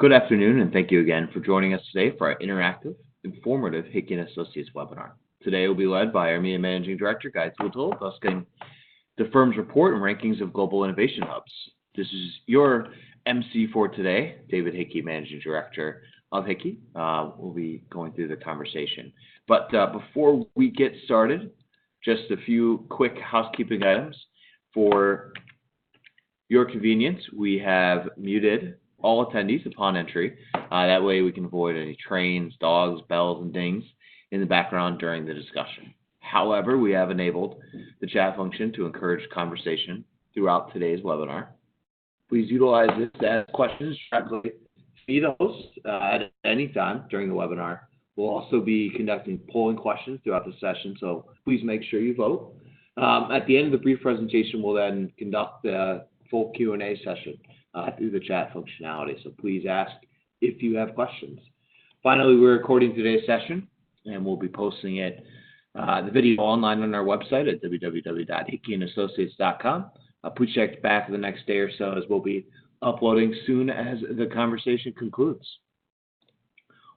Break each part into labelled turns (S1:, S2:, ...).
S1: Good afternoon, and thank you again for joining us today for our interactive, informative Hickey and Associates webinar. Today will be led by our EMEA Managing Director, Guy Toole, discussing the firm's report and rankings of global innovation hubs. This is your MC for today, David Hickey, Managing Director of Hickey. We'll be going through the conversation. But before we get started, just a few quick housekeeping items. For your convenience, we have muted all attendees upon entry. That way we can avoid any trains, dogs, bells, and dings in the background during the discussion. However, we have enabled the chat function to encourage conversation throughout today's webinar. Please utilize this to ask questions directly to the host at any time during the webinar. We'll also be conducting polling questions throughout the session, so please make sure you vote. At the end of the brief presentation, we'll then conduct the full Q&A session through the chat functionality, so please ask if you have questions. Finally, we're recording today's session, and we'll be posting it, the video online on our website at www.hickyandassociates.com. Please check back the next day or so, as we'll be uploading soon as the conversation concludes.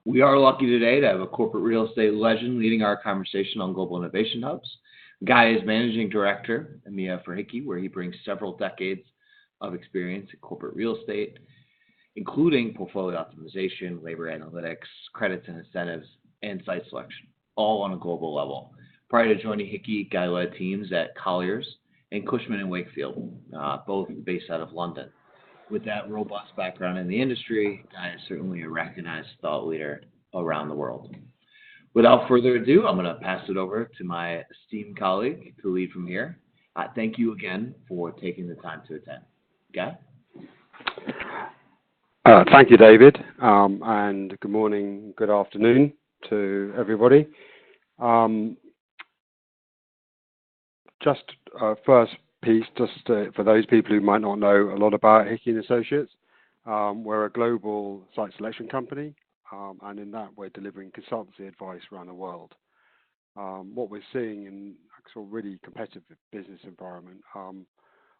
S1: We are lucky today to have a corporate real estate legend leading our conversation on global innovation hubs. Guy is Managing Director, EMEA for Hickey, where he brings several decades of experience in corporate real estate, including portfolio optimization, labor analytics, credits and incentives, and site selection, all on a global level. Prior to joining Hickey, Guy led teams at Colliers and Cushman & Wakefield, both based out of London. With that robust background in the industry, Guy is certainly a recognized thought leader around the world. Without further ado, I'm going to pass it over to my esteemed colleague to lead from here. Thank you again for taking the time to attend. Guy?
S2: Thank you, David, and good morning, good afternoon to everybody. First piece, for those people who might not know a lot about Hickey and Associates, we're a global site selection company, and in that we're delivering consultancy advice around the world. What we're seeing in a sort of really competitive business environment,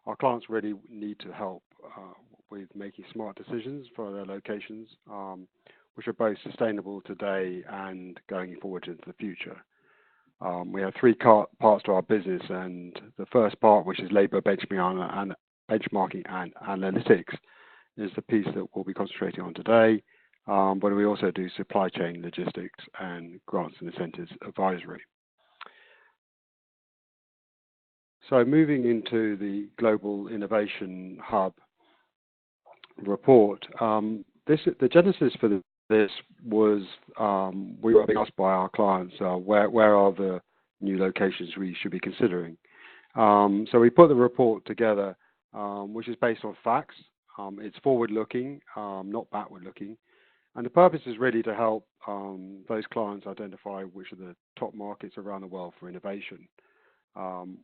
S2: our clients really need to help with making smart decisions for their locations, which are both sustainable today and going forward into the future. We have three parts to our business, and the first part, which is labor benchmarking and analytics, is the piece that we'll be concentrating on today. But we also do supply chain logistics and grants and incentives advisory. So moving into the Global Innovation Hub report, the genesis for this was we were being asked by our clients where are the new locations we should be considering. So we put the report together, which is based on facts. It's forward-looking, not backward-looking. And the purpose is really to help those clients identify which are the top markets around the world for innovation.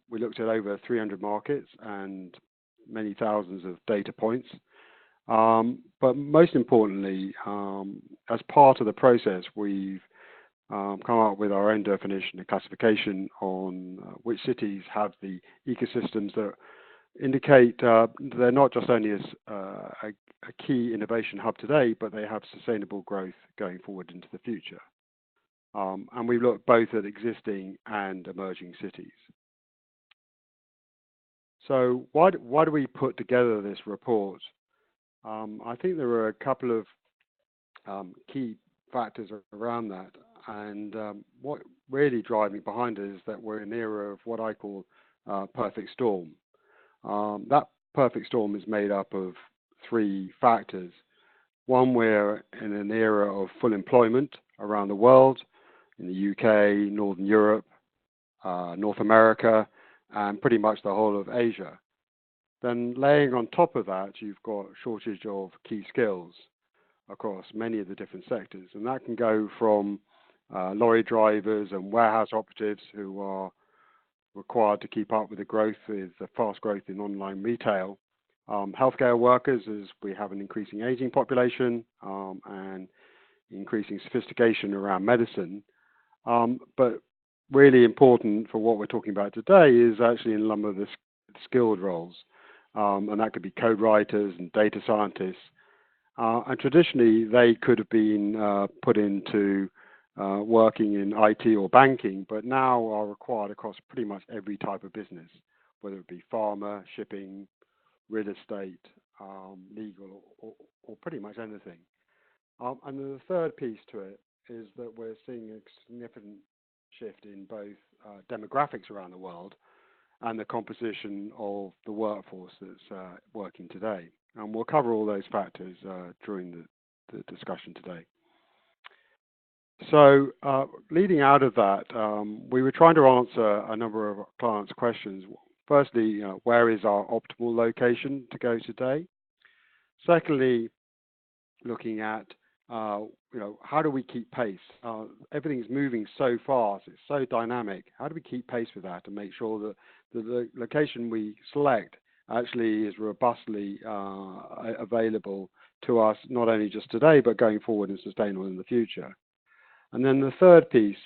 S2: We looked at over 300 markets and many thousands of data points. But most importantly, as part of the process, we've come up with our own definition and classification on which cities have the ecosystems that indicate they're not just only as a key innovation hub today, but they have sustainable growth going forward into the future. And we look both at existing and emerging cities. So why do we put together this report? I think there are a couple of key factors around that, and what really driving behind it is that we're in an era of what I call perfect storm. That perfect storm is made up of three factors. One, we're in an era of full employment around the world, in the UK, Northern Europe, North America, and pretty much the whole of Asia. Then laying on top of that, you've got a shortage of key skills across many of the different sectors. And that can go from lorry drivers and warehouse operatives who are required to keep up with the growth, with the fast growth in online retail. Healthcare workers, as we have an increasing aging population and increasing sophistication around medicine. But really important for what we're talking about today is actually in some of the skilled roles. And that could be code writers and data scientists. And traditionally, they could have been put into working in IT or banking, but now are required across pretty much every type of business, whether it be pharma, shipping, real estate, legal, or pretty much anything. And then the third piece to it is that we're seeing a significant shift in both demographics around the world and the composition of the workforce that's working today. And we'll cover all those factors during the discussion today. So leading out of that, we were trying to answer a number of clients' questions. Firstly, where is our optimal location to go today? Secondly, looking at how do we keep pace? Everything's moving so fast, it's so dynamic. How do we keep pace with that and make sure that the location we select actually is robustly available to us, not only just today, but going forward and sustainable in the future? And then the third piece,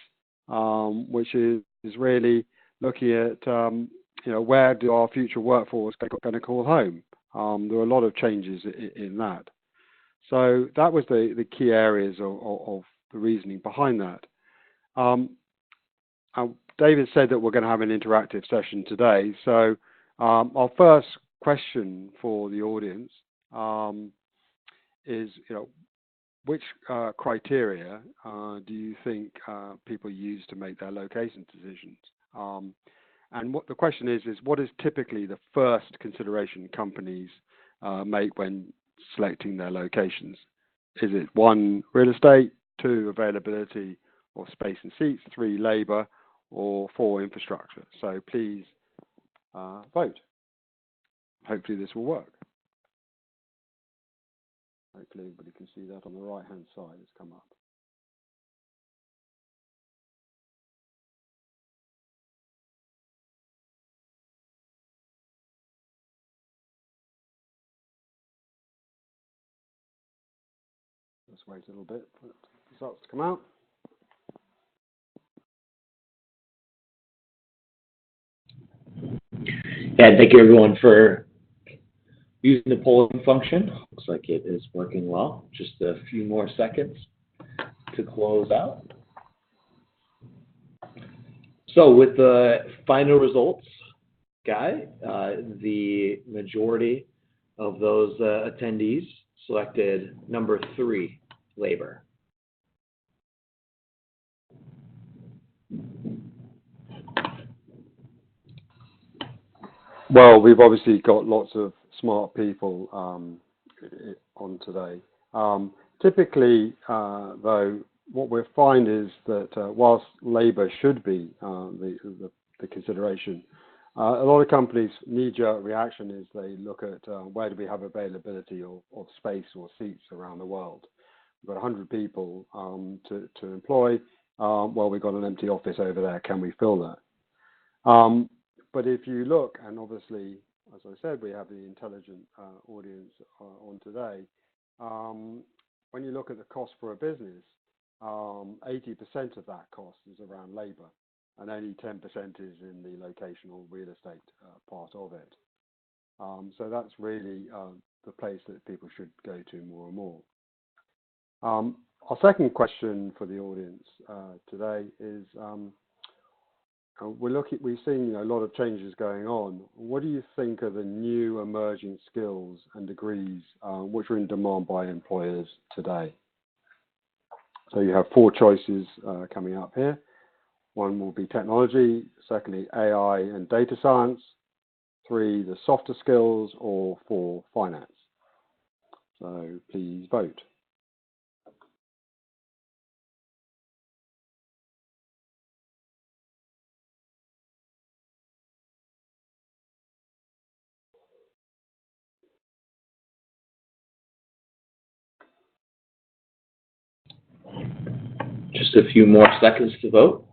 S2: which is really looking at where do our future workforce going to call home? There are a lot of changes in that. So that was the key areas of the reasoning behind that. David said that we're going to have an interactive session today. So our first question for the audience is, which criteria do you think people use to make their location decisions? And what the question is what is typically the first consideration companies make when selecting their locations? Is it 1, real estate, 2, availability of space and seats, 3, labor, or 4, infrastructure? So please vote. Hopefully this will work. Hopefully everybody can see that on the right-hand side. It's come up. Let's wait a little bit for the results to come out.
S1: Yeah, thank you everyone for using the polling function. Looks like it is working well. Just a few more seconds to close out. So with the final results, Guy, the majority of those attendees selected number 3, labor.
S2: Well, we've obviously got lots of smart people on today. Typically, though, what we find is that whilst labour should be the consideration, a lot of companies' knee-jerk reaction is they look at where do we have availability of space or seats around the world. We've got 100 people to employ. Well, we've got an empty office over there. Can we fill that? But if you look, and obviously, as I said, we have the intelligent audience on today. When you look at the cost for a business, 80% of that cost is around labour, and only 10% is in the location or real estate part of it. So that's really the place that people should go to more and more. Our second question for the audience today is, we're seeing a lot of changes going on. What do you think are the new emerging skills and degrees which are in demand by employers today? So you have 4 choices coming up here. 1 will be technology, secondly, AI and data science, 3, the softer skills, or 4, finance. So please vote.
S1: Just a few more seconds to vote.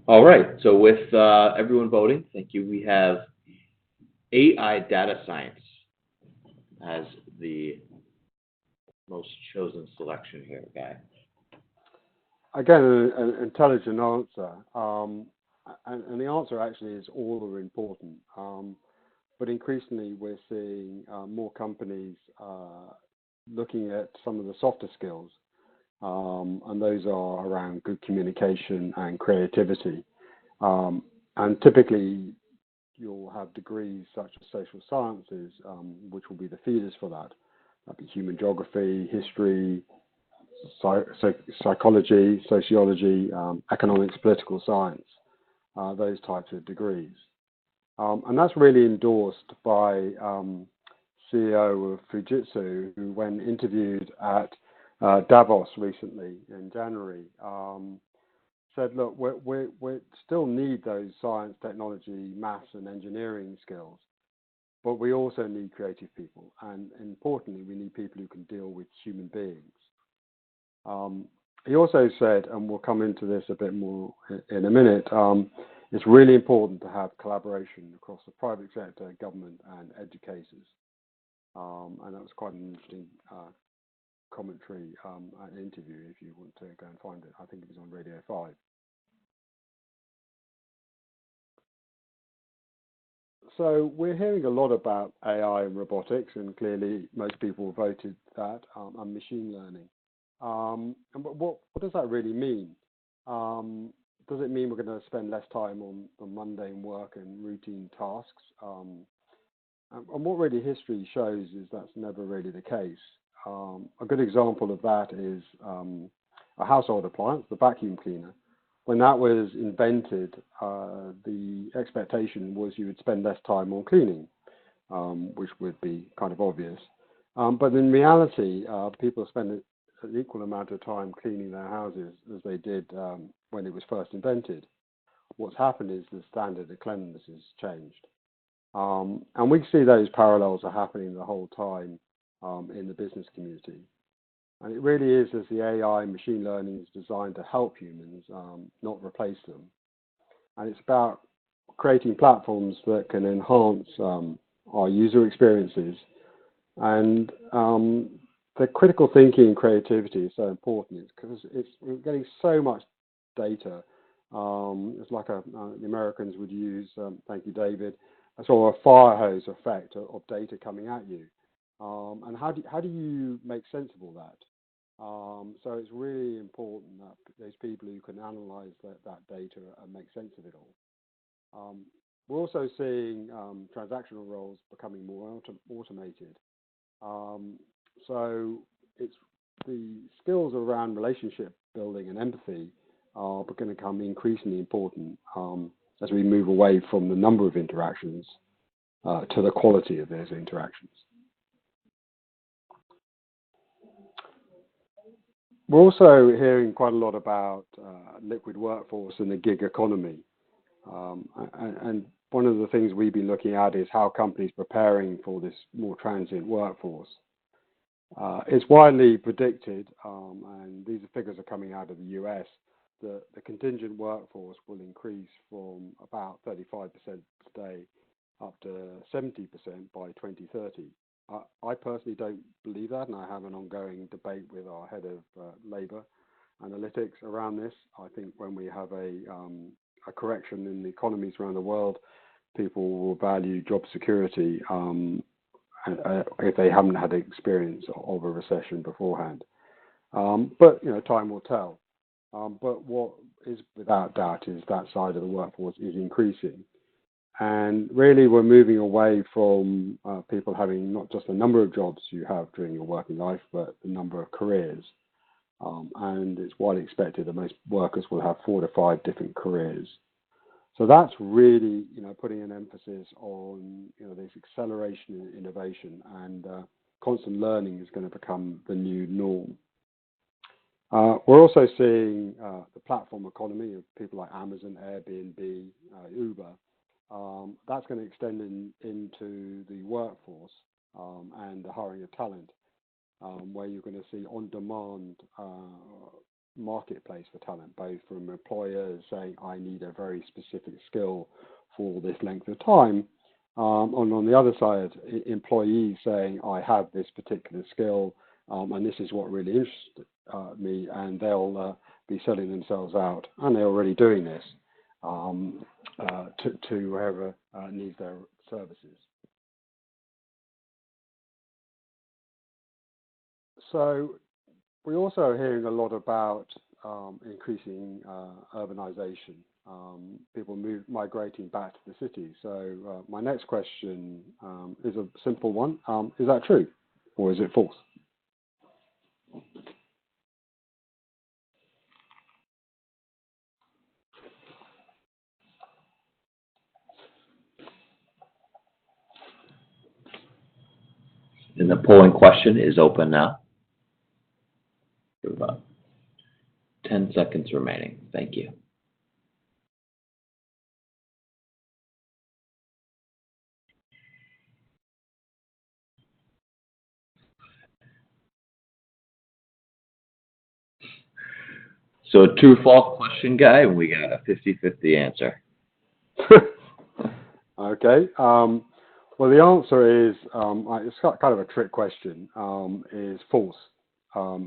S1: All right, so with everyone voting, thank you. We have AI data science as the most chosen selection here, Guy.
S2: Again, an intelligent answer, and the answer actually is all are important. but increasingly we're seeing more companies looking at some of the softer skills, and those are around good communication and creativity. And typically, you'll have degrees such as social sciences, which will be the feeders for that. That'd be human geography, history, psychology, sociology, economics, political science, those types of degrees. And that's really endorsed by CEO of Fujitsu, who, when interviewed at Davos recently in January, said, look, we still need those science, technology, maths and engineering skills, but we also need creative people. And importantly, we need people who can deal with human beings. He also said, and we'll come into this a bit more in a minute, it's really important to have collaboration across the private sector, government and educators. And that was quite an interesting commentary and interview, if you want to go and find it. I think it was on Radio 5. So we're hearing a lot about AI and robotics, and clearly most people voted that, and machine learning. And what does that really mean? Does it mean we're going to spend less time on mundane work and routine tasks? And what really history shows is that's never really the case. A good example of that is a household appliance, the vacuum cleaner. When that was invented, the expectation was you would spend less time on cleaning, which would be kind of obvious. But in reality, people spend an equal amount of time cleaning their houses as they did when it was first invented. What's happened is the standard of cleanliness has changed. And we see those parallels are happening the whole time in the business community. And it really is as the AI and machine learning is designed to help humans, not replace them. And it's about creating platforms that can enhance our user experiences. And the critical thinking and creativity is so important because we're getting so much data. It's like the Americans would use, thank you, David, a sort of a fire hose effect of data coming at you. And how do you make sense of all that? So it's really important that those people who can analyze that data and make sense of it all. We're also seeing transactional roles becoming more automated. So it's the skills around relationship building and empathy are going to become increasingly important as we move away from the number of interactions to the quality of those interactions. We're also hearing quite a lot about liquid workforce and the gig economy. And one of the things we've been looking at is how companies are preparing for this more transient workforce. It's widely predicted, and these figures are coming out of the US, that the contingent workforce will increase from about 35% today up to 70% by 2030. I personally don't believe that, and I have an ongoing debate with our head of labour analytics around this. I think when we have a correction in the economies around the world, people will value job security if they haven't had experience of a recession beforehand. But time will tell. But what is without doubt is that side of the workforce is increasing. And really, we're moving away from people having not just the number of jobs you have during your working life, but the number of careers. And it's widely expected that most workers will have 4 to 5 different careers. So that's really, putting an emphasis on, this acceleration in innovation, and constant learning is going to become the new norm. We're also seeing the platform economy of people like Amazon, Airbnb, Uber. That's going to extend into the workforce and the hiring of talent, where you're going to see on-demand marketplace for talent, both from employers saying, I need a very specific skill for this length of time, and on the other side, employees saying, I have this particular skill, and this is what really interests me, and they'll be selling themselves out, and they're already doing this. To whoever needs their services. So we also are hearing a lot about increasing urbanization, people migrating back to the cities. So my next question is a simple one. Is that true or is it false?
S1: And the polling question is open now. About 10 seconds remaining. Thank you. So a true-false question, guy, and we got a 50-50 answer.
S2: Okay. Well, the answer is, it's kind of a trick question, is false.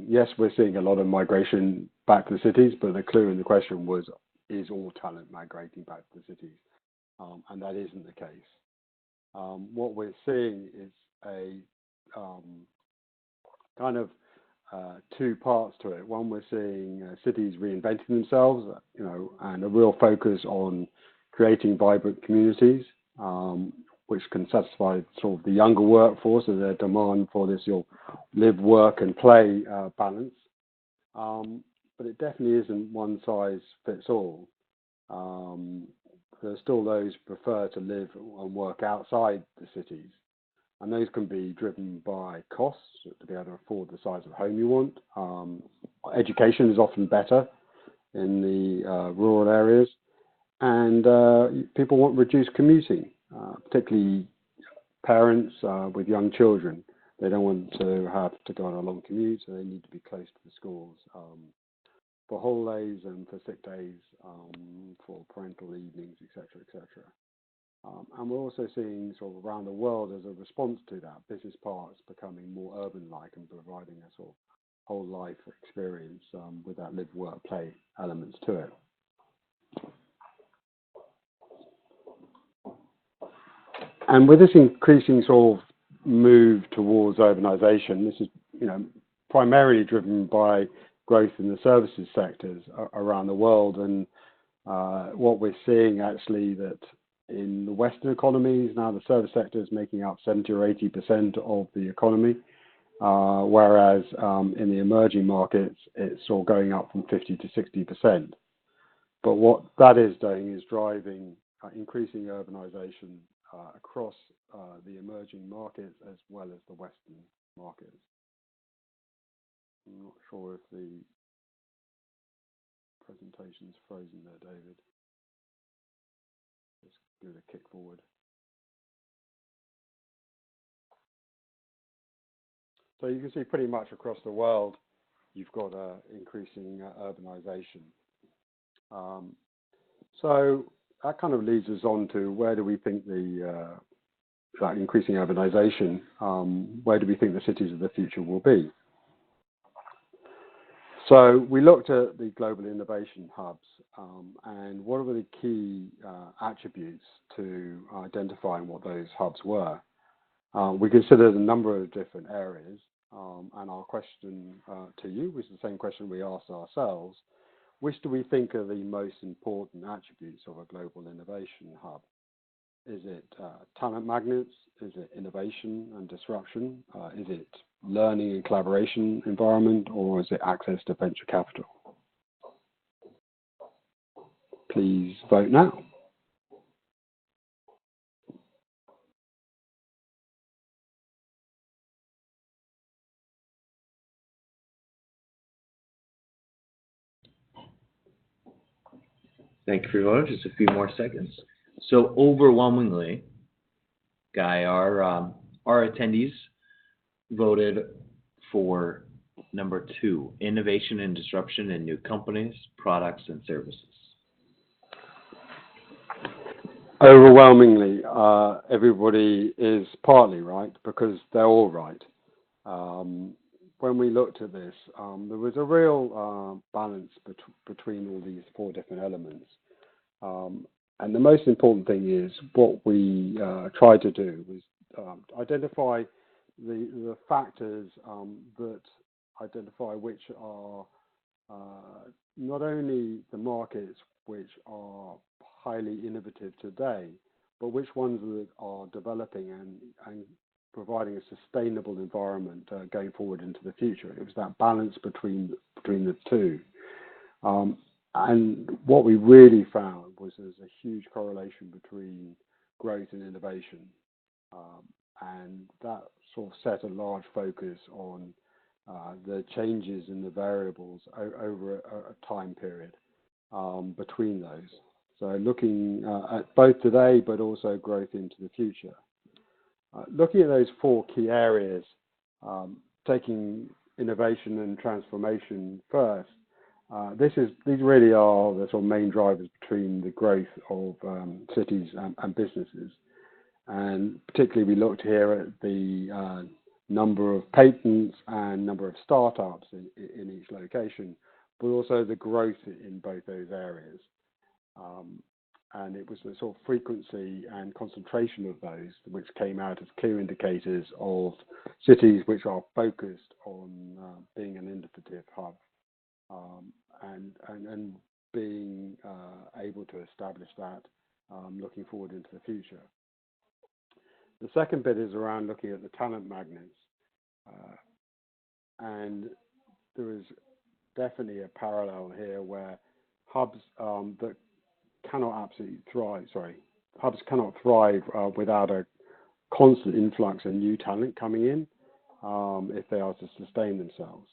S2: Yes, we're seeing a lot of migration back to the cities, but the clue in the question was, is all talent migrating back to the cities? And that isn't the case. What we're seeing is a kind of two parts to it. One, we're seeing cities reinventing themselves, and a real focus on creating vibrant communities, which can satisfy sort of the younger workforce and their demand for this live, work, and play balance. But it definitely isn't one size fits all. There's still those who prefer to live and work outside the cities. And those can be driven by costs, to be able to afford the size of home you want. Education is often better in the rural areas. And people want reduced commuting, particularly parents with young children. They don't want to have to go on a long commute, so they need to be close to the schools for holidays and for sick days, for parental evenings, etc., etc. And we're also seeing sort of around the world as a response to that, business parks becoming more urban-like and providing a sort of whole life experience with that live, work, play elements to it. And with this increasing sort of move towards urbanization, this is primarily driven by growth in the services sectors around the world. And what we're seeing actually that in the Western economies now the service sector is making up 70 or 80% of the economy, whereas in the emerging markets it's all going up from 50 to 60%. But what that is doing is driving increasing urbanization across the emerging markets as well as the Western markets. I'm not sure if the presentation's frozen there, David. Just give it a kick forward. So you can see pretty much across the world you've got increasing urbanization. So that kind of leads us on to where do we think that increasing urbanization, where do we think the cities of the future will be? So we looked at the global innovation hubs and what are the key attributes to identifying what those hubs were. We considered a number of different areas, and our question to you was the same question we asked ourselves. Which do we think are the most important attributes of a global innovation hub? Is it talent magnets? Is it innovation and disruption? Is it learning and collaboration environment? Or is it access to venture capital? Please vote now.
S1: Thank you for your vote. Just a few more seconds. So overwhelmingly, Guy, our attendees voted for number 2, innovation and disruption in new companies, products, and services.
S2: Overwhelmingly, everybody is partly right because they're all right. When we looked at this, there was a real balance between all these 4 different elements. And the most important thing is what we tried to do was identify the factors that identify which are not only the markets which are highly innovative today, but which ones are developing and providing a sustainable environment going forward into the future. It was that balance between the two. And what we really found was there's a huge correlation between growth and innovation. And that sort of set a large focus on the changes in the variables over a time period between those. So looking at both today, but also growth into the future. Looking at those four key areas, taking innovation and transformation first, these really are the sort of main drivers between the growth of cities and businesses. And particularly we looked here at the number of patents and number of startups in each location, but also the growth in both those areas. And it was the sort of frequency and concentration of those which came out as clear indicators of cities which are focused on being an innovative hub and being able to establish that looking forward into the future. The second bit is around looking at the talent magnets. And there is definitely a parallel here where hubs that cannot absolutely thrive, hubs cannot thrive without a constant influx of new talent coming in if they are to sustain themselves.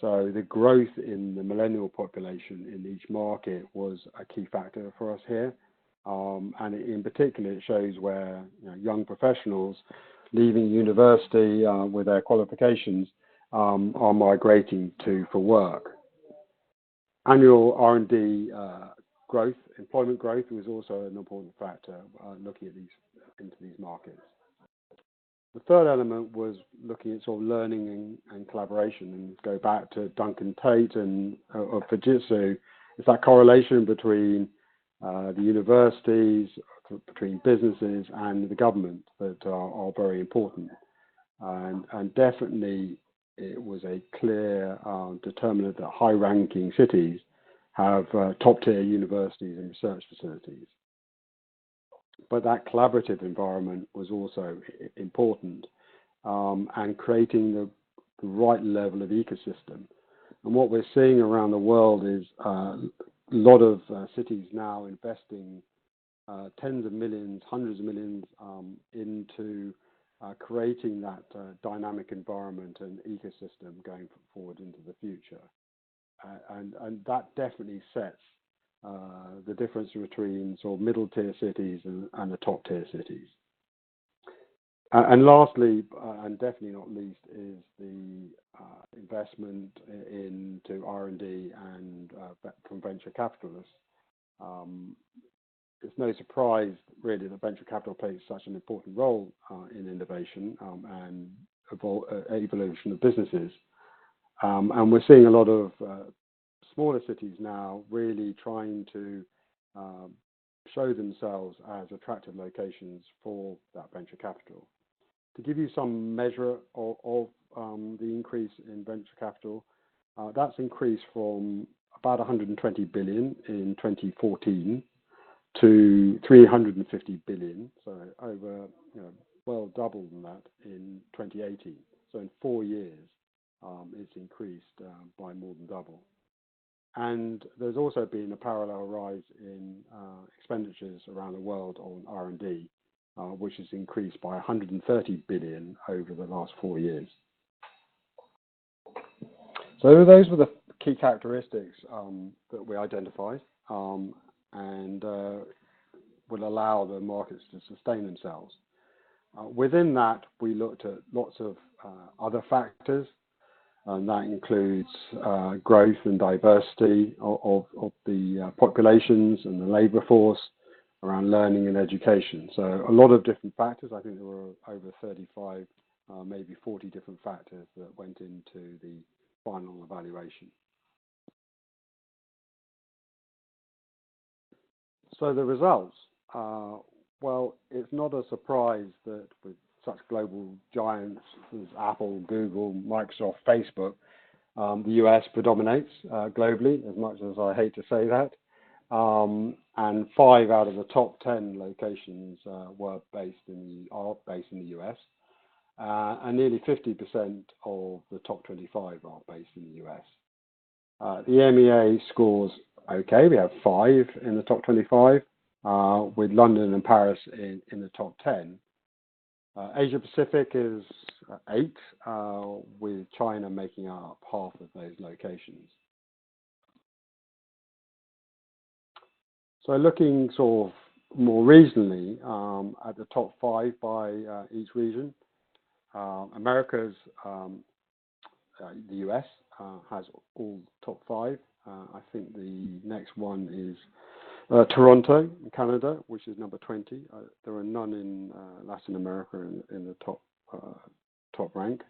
S2: So the growth in the millennial population in each market was a key factor for us here. And in particular, it shows where young professionals leaving university with their qualifications are migrating for work. Annual R&D growth, employment growth was also an important factor looking at into these markets. The third element was looking at sort of learning and collaboration, and go back to Duncan Tate and of Fujitsu. It's that correlation between the universities, between businesses and the government that are very important. And definitely it was a clear determinant that high-ranking cities have top-tier universities and research facilities. But that collaborative environment was also important, and creating the right level of ecosystem. And what we're seeing around the world is a lot of cities now investing tens of millions, hundreds of millions into creating that dynamic environment and ecosystem going forward into the future. And that definitely sets the difference between sort of middle tier cities and the top tier cities. And lastly, and definitely not least, is the investment into R&D and from venture capitalists. It's no surprise really that venture capital plays such an important role in innovation and evolution of businesses. And we're seeing a lot of smaller cities now really trying to show themselves as attractive locations for that venture capital. To give you some measure of the increase in venture capital, that's increased from about 120 billion in 2014 to 350 billion, so over well double than that in 2018. So in 4 years, it's increased by more than double. And there's also been a parallel rise in expenditures around the world on R&D, which has increased by 130 billion over the last 4 years. So those were the key characteristics that we identified and will allow the markets to sustain themselves. Within that, we looked at lots of other factors, and that includes growth and diversity of the populations and the labour force, around learning and education. So a lot of different factors. I think there were over 35, maybe 40 different factors that went into the final evaluation. So the results, well, it's not a surprise that with such global giants as Apple, Google, Microsoft, Facebook, the US predominates globally, as much as I hate to say that. And 5 out of the top 10 locations are based in the US. And nearly 50% of the top 25 are based in the US. The EMEA scores okay. We have 5 in the top 25, with London and Paris in the top 10. Asia Pacific is 8, with China making up half of those locations. So looking sort of more regionally at the top 5 by each region, America's, the US has all top 5. I think the next one is Toronto, Canada, which is number 20. There are none in Latin America in the top rank.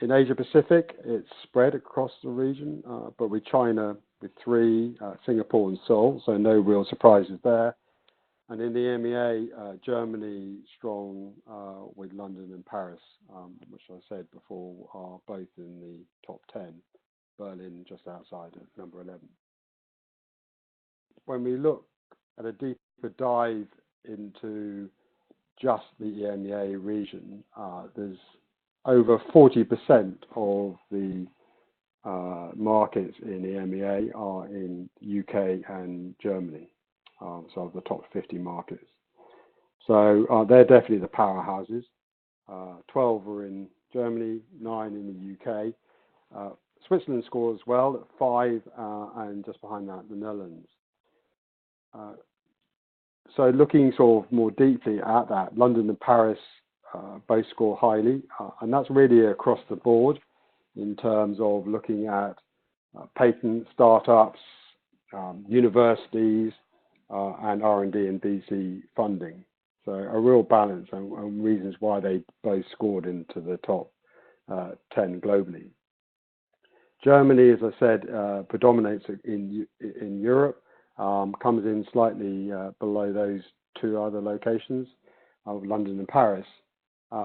S2: In Asia Pacific, it's spread across the region, but with China with 3, Singapore and Seoul, so no real surprises there. And in the EMEA, Germany strong with London and Paris, which I said before are both in the top 10. Berlin just outside at number 11. When we look at a deeper dive into just the EMEA region, there's over 40% of the markets in EMEA are in UK and Germany, so of the top 50 markets. So they're definitely the powerhouses. 12 are in Germany, 9 in the UK. Switzerland scores well at 5, and just behind that, the Netherlands. So looking sort of more deeply at that, London and Paris both score highly, and that's really across the board in terms of looking at patent startups, universities, and R&D and VC funding. So a real balance and reasons why they both scored into the top 10 globally. Germany, as I said, predominates in Europe, comes in slightly below those 2 other locations of London and Paris.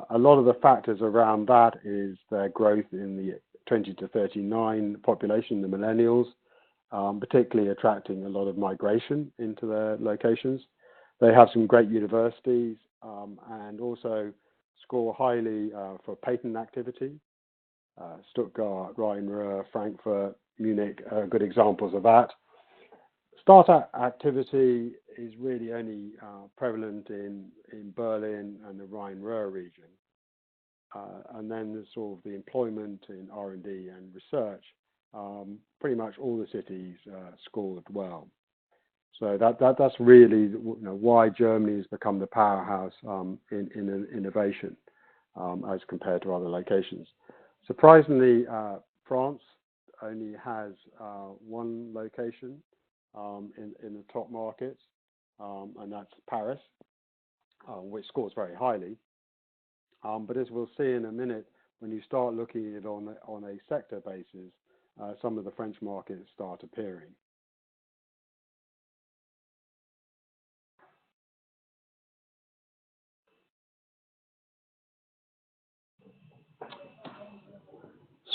S2: A lot of the factors around that is their growth in the 20 to 39 population, the millennials, particularly attracting a lot of migration into their locations. They have some great universities and also score highly for patent activity. Stuttgart, Rhine-Ruhr, Frankfurt, Munich are good examples of that. Startup activity is really only prevalent in Berlin and the Rhine-Ruhr region. And then there's sort of the employment in R&D and research. Pretty much all the cities scored well. So that's really why Germany has become the powerhouse in innovation as compared to other locations. Surprisingly, France only has 1 location in the top markets, and that's Paris, which scores very highly. But as we'll see in a minute, when you start looking at it on a sector basis, some of the French markets start appearing.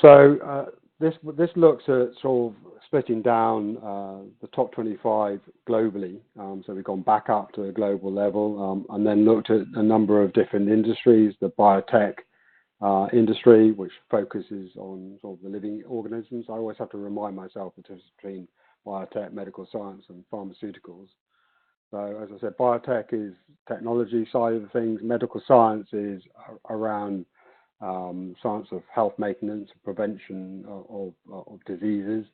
S2: So this looks at sort of splitting down the top 25 globally. So we've gone back up to a global level and then looked at a number of different industries. The biotech industry, which focuses on sort of the living organisms. I always have to remind myself the difference between biotech, medical science, and pharmaceuticals. So as I said, biotech is technology side of things. Medical science is around science of health maintenance, prevention of diseases,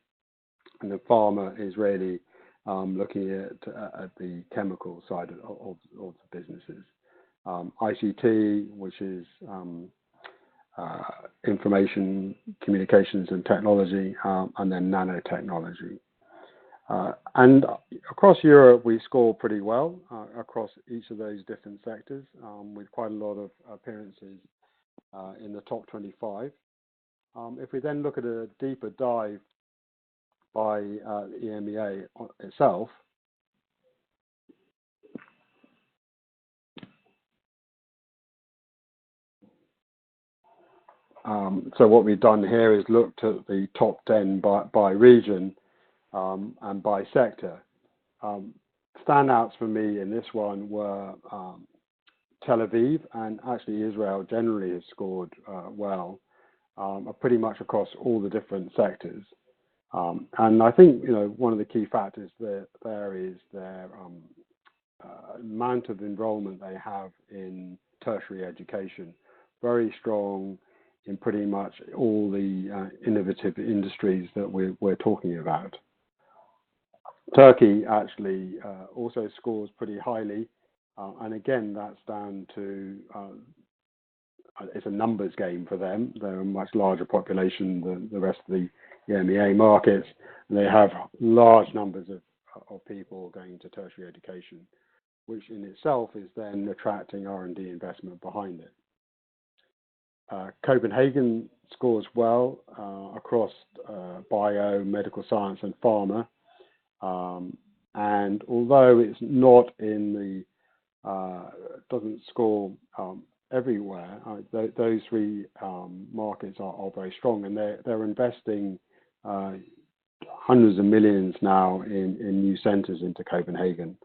S2: and the pharma is really looking at the chemical side of the businesses. ICT, which is information, communications and technology, and then nanotechnology. And across Europe, we score pretty well across each of those different sectors, with quite a lot of appearances in the top 25. If we then look at a deeper dive by the EMEA itself, So what we've done here is looked at the top 10 by region and by sector. Standouts for me in this one were Tel Aviv, and actually Israel generally has scored well, pretty much across all the different sectors. And I think, one of the key factors there is their amount of enrollment they have in tertiary education, very strong in pretty much all the innovative industries that we're talking about. Turkey actually also scores pretty highly, and again, that's down to it's a numbers game for them. They're a much larger population than the rest of the EMEA markets, and they have large numbers of people going into tertiary education, which in itself is then attracting R&D investment behind it. Copenhagen scores well across bio, medical science, and pharma. And although it's not in the, doesn't score everywhere, those three markets are very strong, and they're investing hundreds of millions now in new centres into Copenhagen.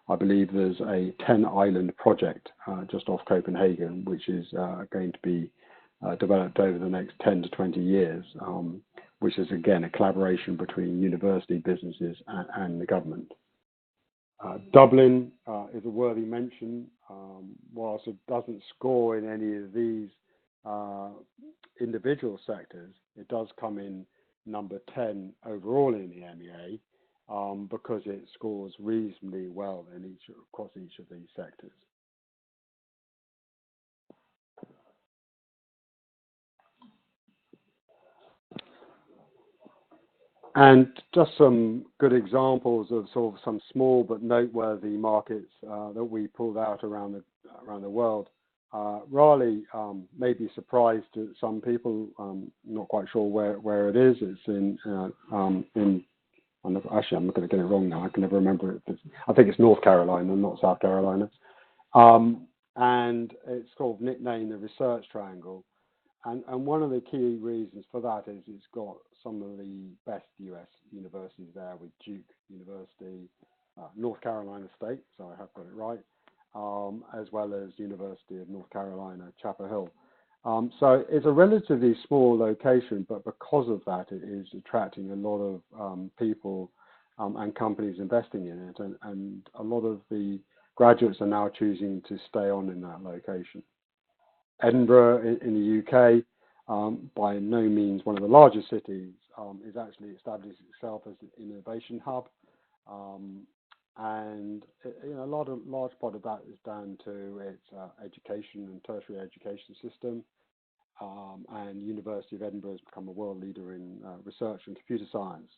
S2: I believe there's a 10-island project just off Copenhagen, which is going to be developed over the next 10 to 20 years, which is again a collaboration between university, businesses, and the government. Dublin is a worthy mention. Whilst it doesn't score in any of these individual sectors, it does come in number 10 overall in the EMEA because it scores reasonably well in across each of these sectors. And just some good examples of sort of some small but noteworthy markets that we pulled out around the world. Raleigh may be surprised to some people. Not quite sure where it is. It's in actually, I'm not going to get it wrong now. I can never remember it. I think it's North Carolina, not South Carolina. And it's sort of nicknamed the Research Triangle. And one of the key reasons for that is it's got some of the best US universities there, with Duke University, North Carolina State, so I have got it right, as well as University of North Carolina, Chapel Hill. So it's a relatively small location, but because of that, it is attracting a lot of people and companies investing in it, and a lot of the graduates are now choosing to stay on in that location. Edinburgh in the UK, by no means one of the largest cities, is actually established itself as an innovation hub, and a large part of that is down to its education and tertiary education system. And University of Edinburgh has become a world leader in research and computer science,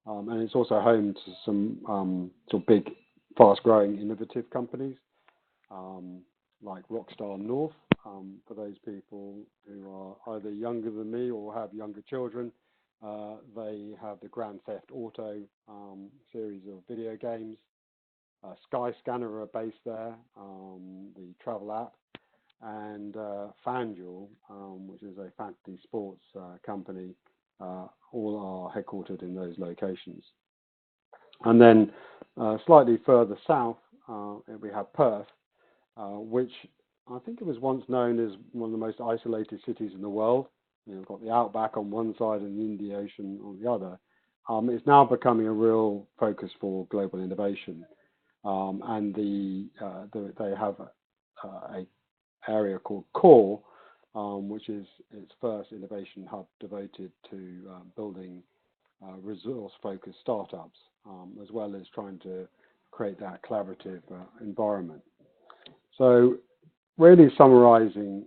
S2: and it's also home to some sort of big, fast-growing, innovative companies like Rockstar North. For those people who are either younger than me or have younger children, they have the Grand Theft Auto series of video games. Skyscanner are based there, the travel app, and FanDuel, which is a fantasy sports company, all are headquartered in those locations. And then slightly further south, we have Perth, which I think it was once known as one of the most isolated cities in the world. We've got the outback on one side and the Indian Ocean on the other. It's now becoming a real focus for global innovation, and they have a area called Core, which is its first innovation hub devoted to building resource-focused startups, as well as trying to create that collaborative environment. So really summarizing,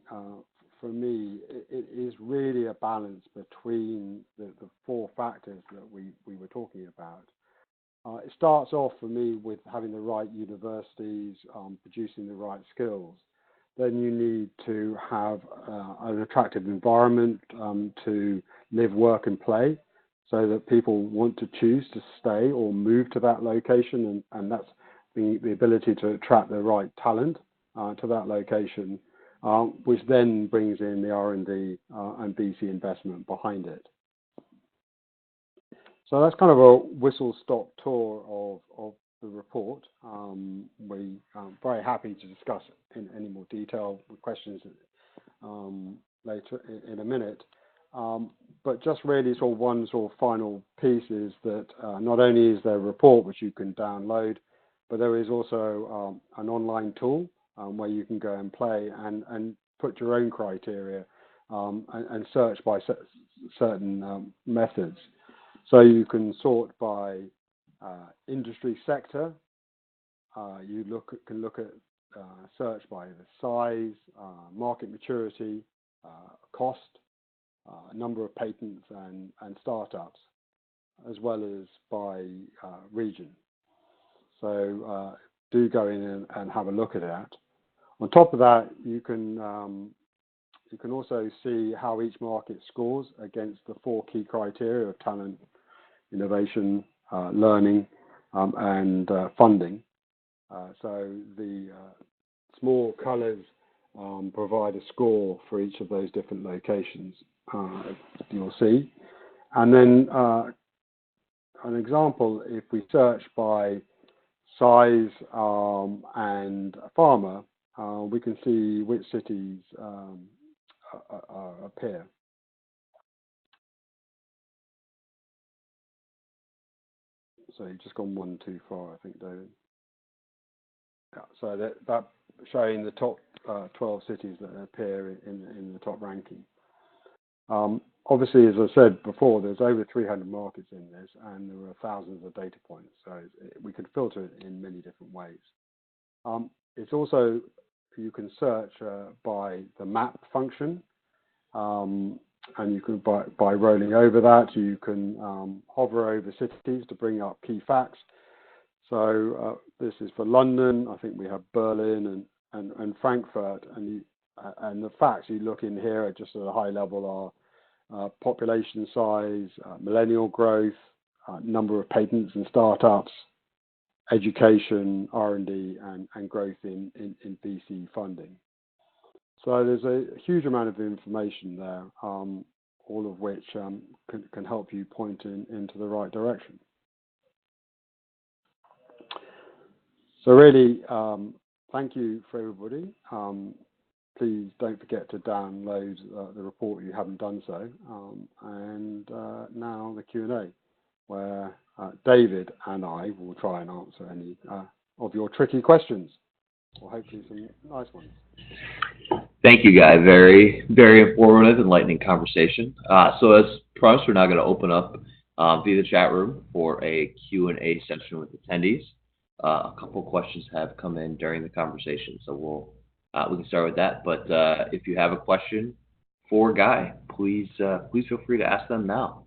S2: for me, it is really a balance between the four factors that we were talking about. It starts off for me with having the right universities, producing the right skills. Then you need to have an attractive environment to live, work, and play, so that people want to choose to stay or move to that location, and that's the ability to attract the right talent to that location. which then brings in the R&D and VC investment behind it. So that's kind of a whistle-stop tour of the report. We are very happy to discuss in any more detail with questions later in a minute. But just really sort of one sort of final piece is that not only is there a report which you can download, but there is also an online tool where you can go and play and put your own criteria and search by certain methods. So you can sort by industry sector. You can look at search by the size, market maturity, cost, number of patents and startups, as well as by region. So do go in and have a look at that. On top of that, you can also see how each market scores against the 4 key criteria of talent, innovation, learning, and funding. So the small colors provide a score for each of those different locations, you'll see. And then an example, if we search by size and pharma, we can see which cities appear. So you've just gone one too far, I think, David. Yeah, so that showing the top 12 cities that appear in the top ranking. Obviously, as I said before, there's over 300 markets in this, and there are thousands of data points. So we could filter it in many different ways. It's also, you can search by the map function, and you can, by rolling over that, you can hover over cities to bring up key facts. So this is for London. I think we have Berlin and Frankfurt, and the facts you look in here are just at a high level are population size, millennial growth, number of patents and startups, education, R&D, and growth in VC funding. So there's a huge amount of information there, all of which can help you point into the right direction. So really, thank you for everybody. Please don't forget to download the report if you haven't done so. And now the Q&A, where David and I will try and answer any of your tricky questions, or hopefully some nice ones.
S1: Thank you, Guy. Very, very informative, enlightening conversation. So as promised, we're now going to open up via the chat room for a Q&A session with attendees. A couple of questions have come in during the conversation, so we can start with that. But if you have a question for Guy, please feel free to ask them now.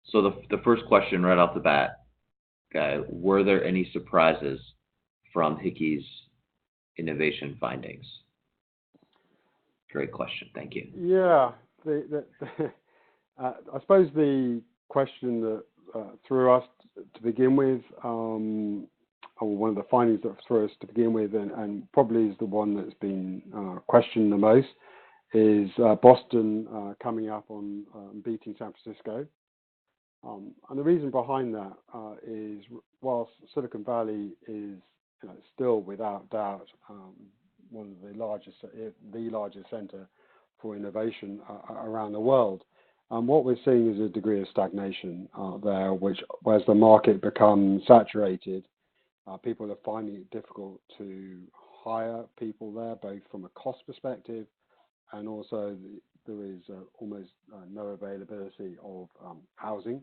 S1: So the first question right off the bat, Guy, were there any surprises from Hickey's innovation findings? Great question. Thank you.
S2: Yeah, I suppose the question that threw us to begin with, or one of the findings that threw us to begin with, and probably is the one that's been questioned the most, is Boston coming up on beating San Francisco. And the reason behind that is, whilst Silicon Valley is still without doubt one of the largest center for innovation around the world, what we're seeing is a degree of stagnation there, whereas the market becomes saturated, people are finding it difficult to hire people there, both from a cost perspective, and also there is almost no availability of housing.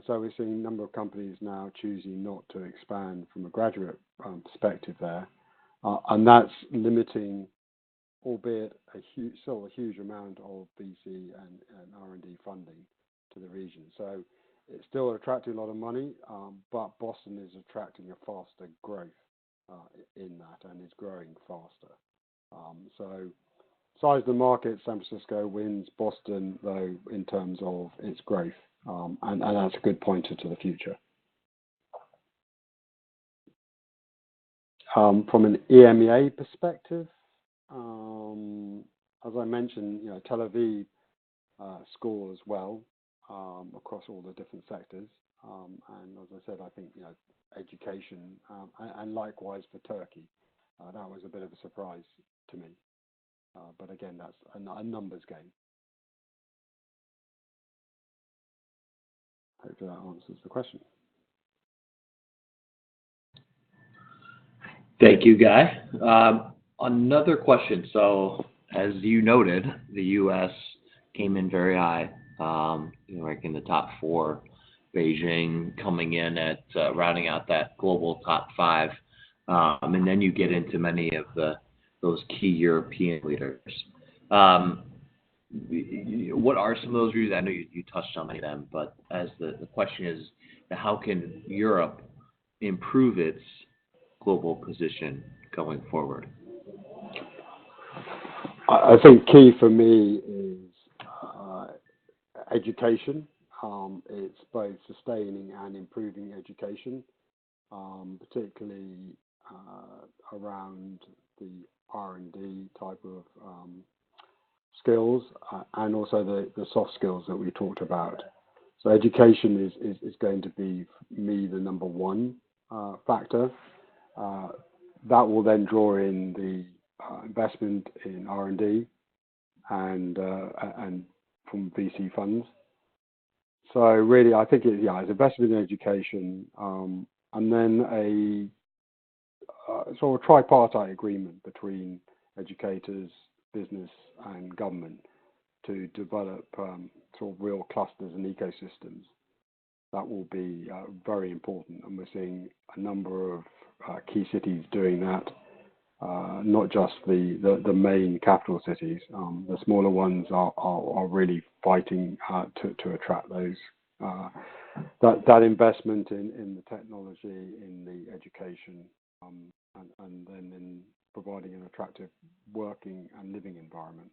S2: So we're seeing a number of companies now choosing not to expand from a graduate perspective there, and that's limiting, albeit still a huge amount of VC and R&D funding to the region. So it's still attracting a lot of money, but Boston is attracting a faster growth in that, and is growing faster. So size of the market, San Francisco wins. Boston, though, in terms of its growth, and that's a good pointer to the future. From an EMEA perspective, as I mentioned, Tel Aviv scores well across all the different sectors. And as I said, I think education and likewise for Turkey. That was a bit of a surprise to me. But again, that's a numbers game. Hopefully that answers the question.
S1: Thank you, Guy. Another question. So, as you noted, the U.S. came in very high, ranking the top 4. Beijing coming in at rounding out that global top 5, and then you get into many of those key European leaders. What are some of those reasons? I know you touched on many of them, but as the question is, how can Europe improve its global position going forward?
S2: I think key for me is education. It's both sustaining and improving education, particularly around the R&D type of skills and also the soft skills that we talked about. So education is going to be, for me, the number one factor. That will then draw in the investment in R&D and from VC funds. So really, I think it's investment in education, and then a sort of tripartite agreement between educators, business, and government to develop sort of real clusters and ecosystems. That will be very important, and we're seeing a number of key cities doing that. Not just the main capital cities. The smaller ones are really fighting to attract those that investment in the technology, in the education, and then in providing an attractive working and living environment.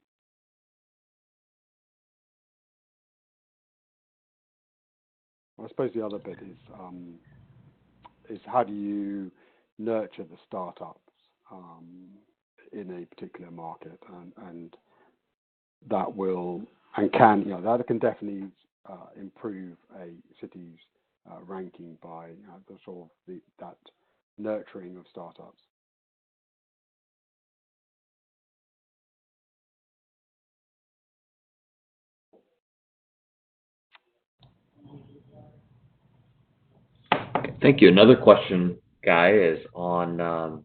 S2: I suppose the other bit is how do you nurture the startups in a particular market, and that will and can that can definitely improve a city's ranking by the sort of that nurturing of startups.
S1: Thank you. Another question, Guy, is on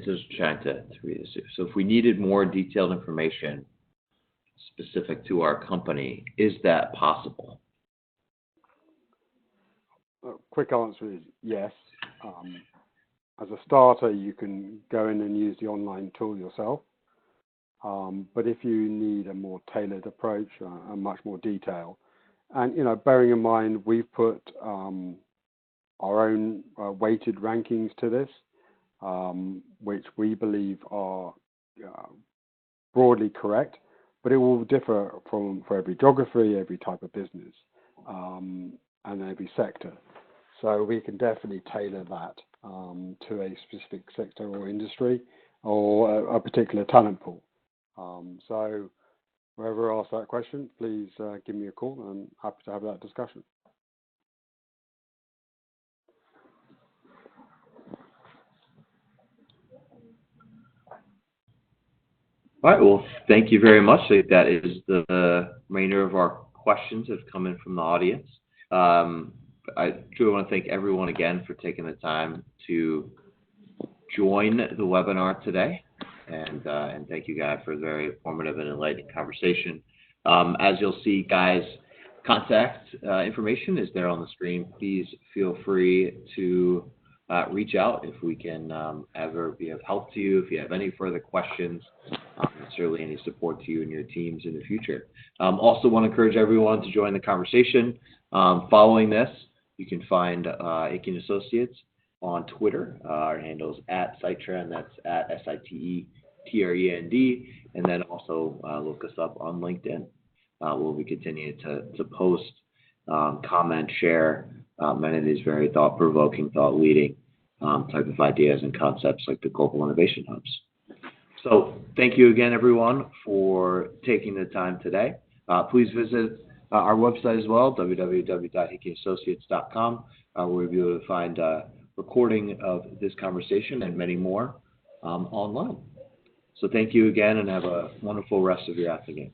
S1: just trying to read this here. So if we needed more detailed information specific to our company, is that possible?
S2: Quick answer is yes. As a starter, you can go in and use the online tool yourself. But if you need a more tailored approach and much more detail, and bearing in mind we've put our own weighted rankings to this, which we believe are broadly correct, but it will differ for every geography, every type of business, and every sector. So we can definitely tailor that to a specific sector or industry or a particular talent pool. So whoever asks that question, please give me a call. I'm happy to have that discussion.
S1: All right. Well, thank you very much. That is the remainder of our questions that have come in from the audience. I truly want to thank everyone again for taking the time to join the webinar today. And thank you, Guy, for a very informative and enlightening conversation. As you'll see, Guy's contact information is there on the screen. Please feel free to reach out if we can ever be of help to you. If you have any further questions, certainly any support to you and your teams in the future. Also want to encourage everyone to join the conversation. Following this, you can find Hickey and Associates on Twitter. Our handle is @Sitetrend. That's @SITETREND. And then also look us up on LinkedIn. We'll be continuing to post comment, share many of these very thought-provoking, thought-leading type of ideas and concepts like the global innovation hubs. So thank you again, everyone, for taking the time today. Please visit our website as well, www.hickeyandAssociates.com, where you'll be able to find a recording of this conversation and many more online. So thank you again, and have a wonderful rest of your afternoon.